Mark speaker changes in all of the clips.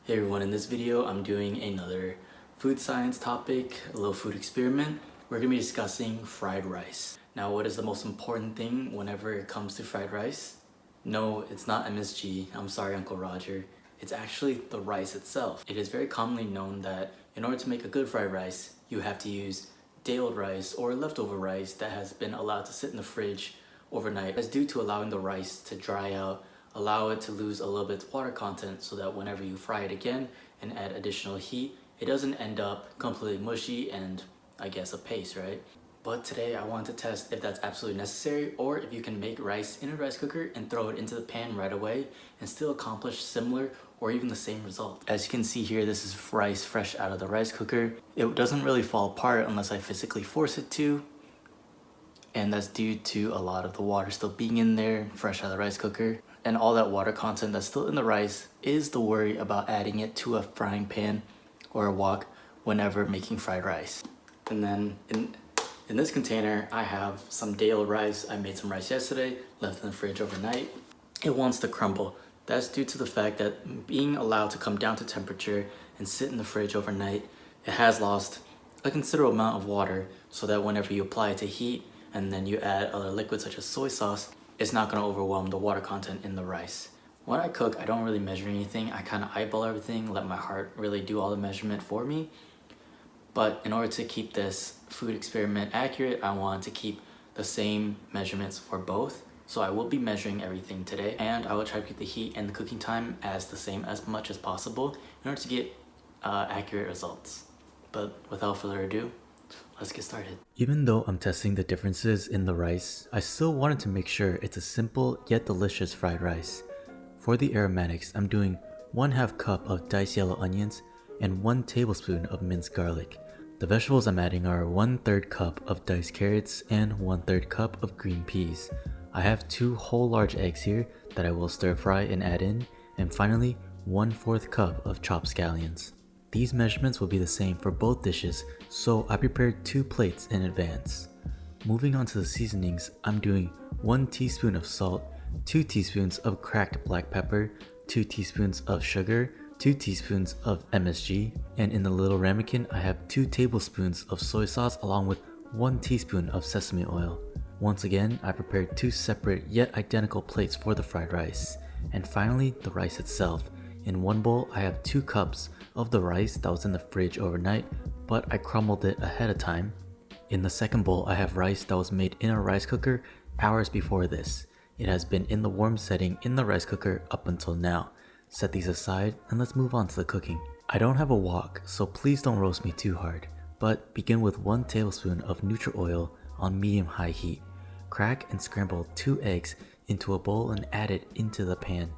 Speaker 1: Hey everyone, in this video I'm doing another food science topic, a little food experiment. We're going to be discussing fried rice. Now, what is the most important thing whenever it comes to fried rice? No, it's not MSG. I'm sorry, Uncle Roger. It's actually the rice itself. It is very commonly known that in order to make a good fried rice, you have to use day-old rice or leftover rice that has been allowed to sit in the fridge overnight. That's due to allowing the rice to dry out, allow it to lose a little bit of water content so that whenever you fry it again and add additional heat, it doesn't end up completely mushy and I guess a paste, right? But today I want to test if that's absolutely necessary or if you can make rice in a rice cooker and throw it into the pan right away and still accomplish similar or even the same result. As you can see here, this is rice fresh out of the rice cooker. It doesn't really fall apart unless I physically force it to. And that's due to a lot of the water still being in there, fresh out of the rice cooker. And all that water content that's still in the rice is the worry about adding it to a frying pan or a wok whenever making fried rice. And then in this container, I have some day-old rice. I made some rice yesterday, left in the fridge overnight. It wants to crumble. That's due to the fact that being allowed to come down to temperature and sit in the fridge overnight, it has lost a considerable amount of water so that whenever you apply it to heat and then you add other liquids such as soy sauce, it's not going to overwhelm the water content in the rice. When I cook, I don't really measure anything. I kind of eyeball everything, let my heart really do all the measurement for me. But in order to keep this food experiment accurate, I want to keep the same measurements for both. So I will be measuring everything today, and I will try to keep the heat and the cooking time as the same as much as possible in order to get accurate results. But without further ado, let's get started. Even though I'm testing the differences in the rice, I still wanted to make sure it's a simple yet delicious fried rice. For the aromatics, I'm doing 1/2 cup of diced yellow onions and 1 tablespoon of minced garlic. The vegetables I'm adding are 1/3 cup of diced carrots and 1/3 cup of green peas. I have 2 whole large eggs here that I will stir fry and add in, and finally 1/4 cup of chopped scallions. These measurements will be the same for both dishes, so I prepared 2 plates in advance. Moving on to the seasonings, I'm doing 1 teaspoon of salt, 2 teaspoons of cracked black pepper, 2 teaspoons of sugar, 2 teaspoons of MSG, and in the little ramekin I have 2 tablespoons of soy sauce along with 1 teaspoon of sesame oil. Once again, I prepared 2 separate yet identical plates for the fried rice. And finally, the rice itself. In one bowl, I have 2 cups of the rice that was in the fridge overnight, but I crumbled it ahead of time. In the second bowl, I have rice that was made in a rice cooker hours before this. It has been in the warm setting in the rice cooker up until now. Set these aside and let's move on to the cooking. I don't have a wok, so please don't roast me too hard, but begin with 1 tablespoon of neutral oil on medium-high heat. Crack and scramble 2 eggs into a bowl and add it into the pan.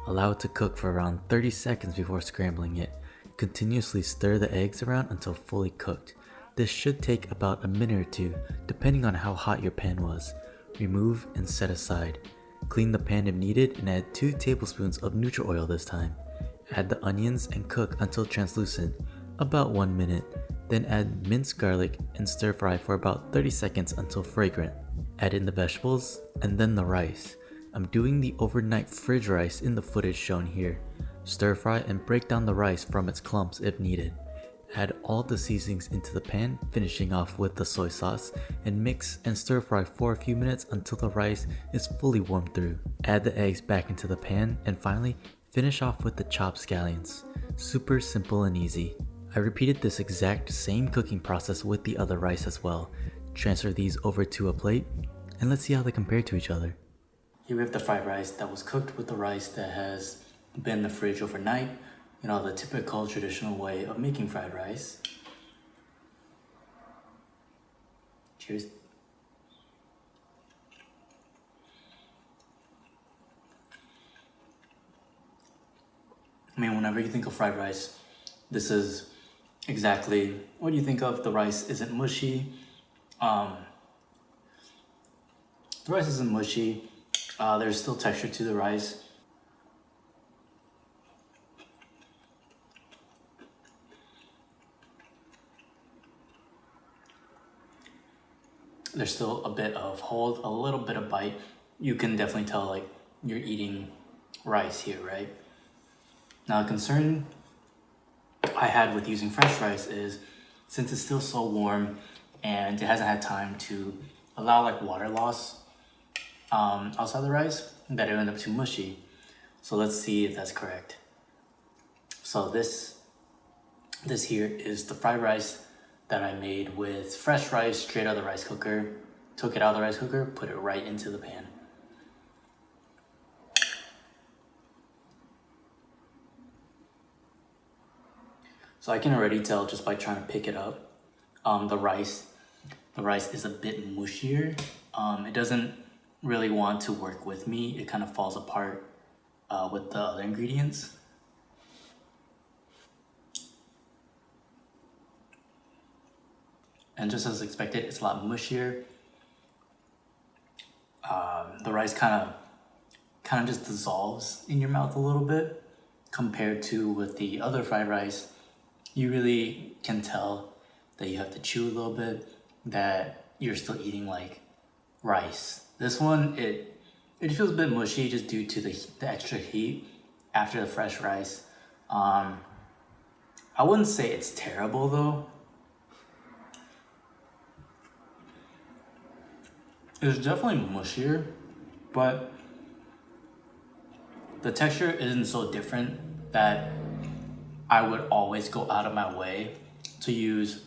Speaker 1: Allow it to cook for around 30 seconds before scrambling it. Continuously stir the eggs around until fully cooked. This should take about a minute or 2, depending on how hot your pan was. Remove and set aside. Clean the pan if needed and add 2 tablespoons of neutral oil this time. Add the onions and cook until translucent, about 1 minute. Then add minced garlic and stir fry for about 30 seconds until fragrant. Add in the vegetables and then the rice. I'm doing the overnight fridge rice in the footage shown here. Stir fry and break down the rice from its clumps if needed. Add all the seasonings into the pan, finishing off with the soy sauce, and mix and stir fry for a few minutes until the rice is fully warmed through. Add the eggs back into the pan, and finally, finish off with the chopped scallions. Super simple and easy. I repeated this exact same cooking process with the other rice as well. Transfer these over to a plate, and let's see how they compare to each other. Here we have the fried rice that was cooked with the rice that has been in the fridge overnight. You know, the typical traditional way of making fried rice. Cheers. I mean, whenever you think of fried rice, this is exactly what you think of. The rice isn't mushy. The rice isn't mushy. There's still texture to the rice. There's still a bit of hold, a little bit of bite. You can definitely tell like you're eating rice here, right? Now, a concern I had with using fresh rice is, since it's still so warm and it hasn't had time to allow like water loss outside the rice, that it ended up too mushy. So let's see if that's correct. So this here is the fried rice that I made with fresh rice straight out of the rice cooker. Took it out of the rice cooker, put it right into the pan. So I can already tell just by trying to pick it up, the rice is a bit mushier. It doesn't really want to work with me. It kind of falls apart with the other ingredients. And just as expected, it's a lot mushier. The rice kind of just dissolves in your mouth a little bit compared to with the other fried rice. You really can tell that you have to chew a little bit, that you're still eating like rice. This one, it feels a bit mushy just due to the extra heat after the fresh rice. I wouldn't say it's terrible though. It's definitely mushier, but the texture isn't so different that I would always go out of my way to use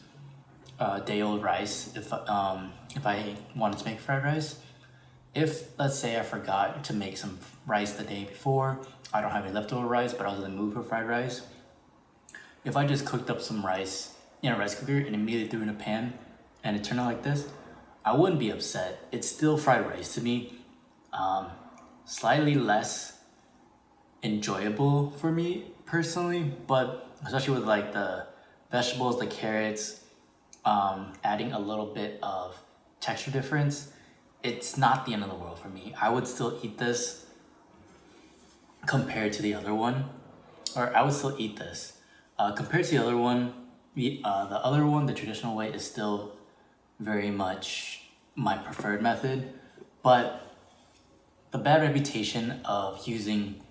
Speaker 1: day-old rice if I wanted to make fried rice. If, let's say, I forgot to make some rice the day before, I don't have any leftover rice, but I was in the mood for fried rice. If I just cooked up some rice in a rice cooker and immediately threw it in a pan and it turned out like this, I wouldn't be upset. It's still fried rice to me. Slightly less enjoyable for me personally, but especially with like the vegetables, the carrots, adding a little bit of texture difference, it's not the end of the world for me. I would still eat this compared to the other one, or I would still eat this. Compared to the other one, the traditional way, is still very much my preferred method, but the bad reputation of using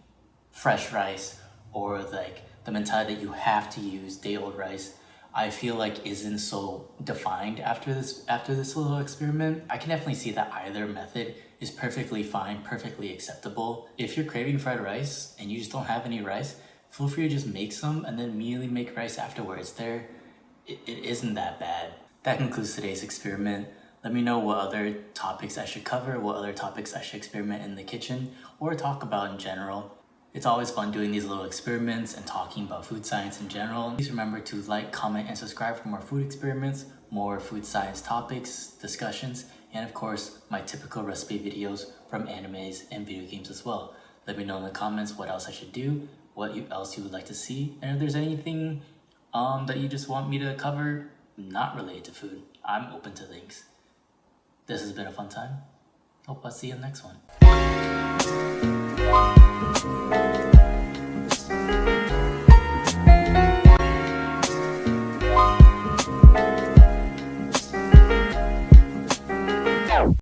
Speaker 1: fresh rice, or like the mentality that you have to use day-old rice, I feel like isn't so defined after this little experiment. I can definitely see that either method is perfectly fine, perfectly acceptable. If you're craving fried rice and you just don't have any rice, feel free to just make some and then immediately make rice afterwards. It isn't that bad. That concludes today's experiment. Let me know what other topics I should cover, what other topics I should experiment in the kitchen or talk about in general. It's always fun doing these little experiments and talking about food science in general. Please remember to like, comment, and subscribe for more food experiments, more food science topics, discussions, and of course, my typical recipe videos from animes and video games as well. Let me know in the comments what else I should do, what else you would like to see, and if there's anything that you just want me to cover not related to food. I'm open to things. This has been a fun time. Hope I'll see you in the next one.